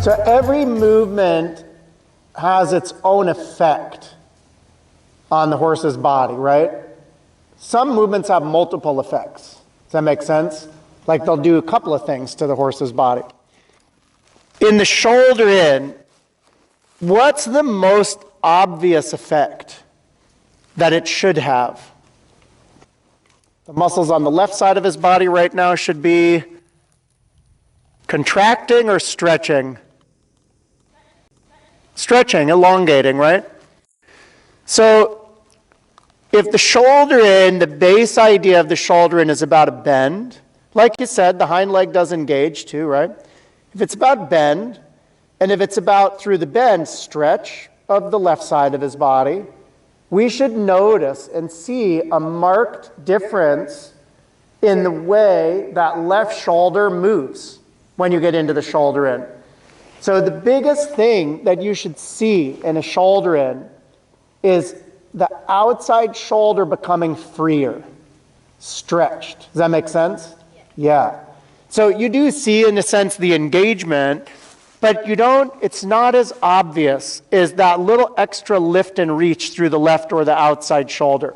So every movement has its own effect on the horse's body, right? Some movements have multiple effects. Does that make sense? Like they'll do a couple of things to the horse's body. In the shoulder in, what's the most obvious effect that it should have? The muscles on the left side of his body right now should be contracting or stretching? Stretching, elongating, right? So if the shoulder in, the base idea of the shoulder in is about a bend, like you said, the hind leg does engage too, right? If it's about bend, and if it's about through the bend stretch of the left side of his body, we should notice and see a marked difference in the way that left shoulder moves when you get into the shoulder in. So the biggest thing that you should see in a shoulder in is the outside shoulder becoming freer, stretched. Does that make sense? Yeah. So you do see, in a sense, the engagement, but it's not as obvious as that little extra lift and reach through the left or the outside shoulder.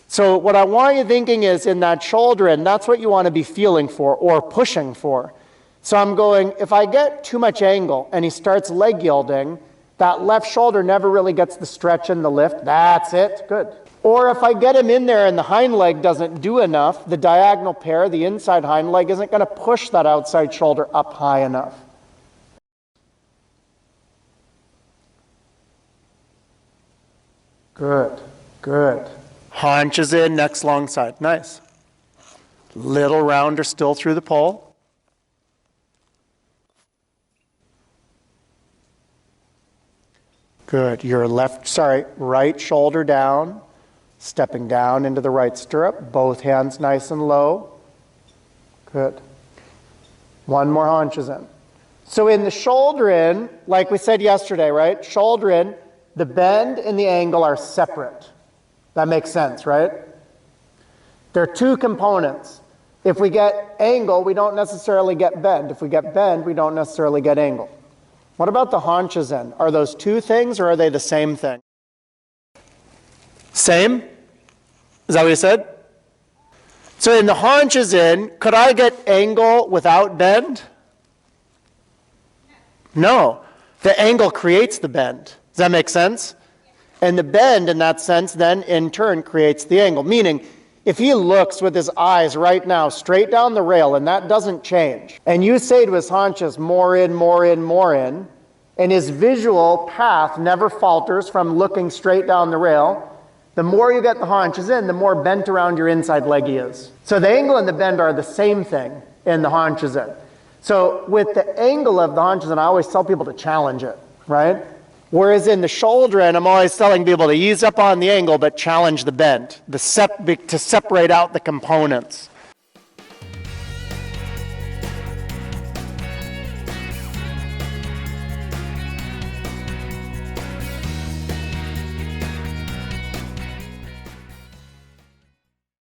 So what I want you thinking is in that shoulder in, that's what you want to be feeling for or pushing for. So I'm going, if I get too much angle and he starts leg yielding, that left shoulder never really gets the stretch and the lift. That's it. Good. Or if I get him in there and the hind leg doesn't do enough, the diagonal pair, the inside hind leg, isn't going to push that outside shoulder up high enough. Good. Good. Haunches in, next long side. Nice. Little rounder still through the pole. Good. Your right shoulder down, stepping down into the right stirrup, both hands nice and low. Good. One more haunches in. So in the shoulder in, like we said yesterday, right? Shoulder in, the bend and the angle are separate. That makes sense, right? There are two components. If we get angle, we don't necessarily get bend. If we get bend, we don't necessarily get angle. What about the haunches then? Are those two things or are they the same thing? Same? Is that what you said? So in the haunches in, could I get angle without bend? No. The angle creates the bend. Does that make sense? And the bend in that sense then in turn creates the angle. Meaning, if he looks with his eyes right now straight down the rail and that doesn't change, and you say to his haunches, more in, more in, more in, and his visual path never falters from looking straight down the rail, the more you get the haunches in, the more bent around your inside leg he is. So the angle and the bend are the same thing in the haunches in. So with the angle of the haunches in, I always tell people to challenge it, right? Whereas in the shoulder in, I'm always telling people to ease up on the angle, but challenge the bend, to separate out the components.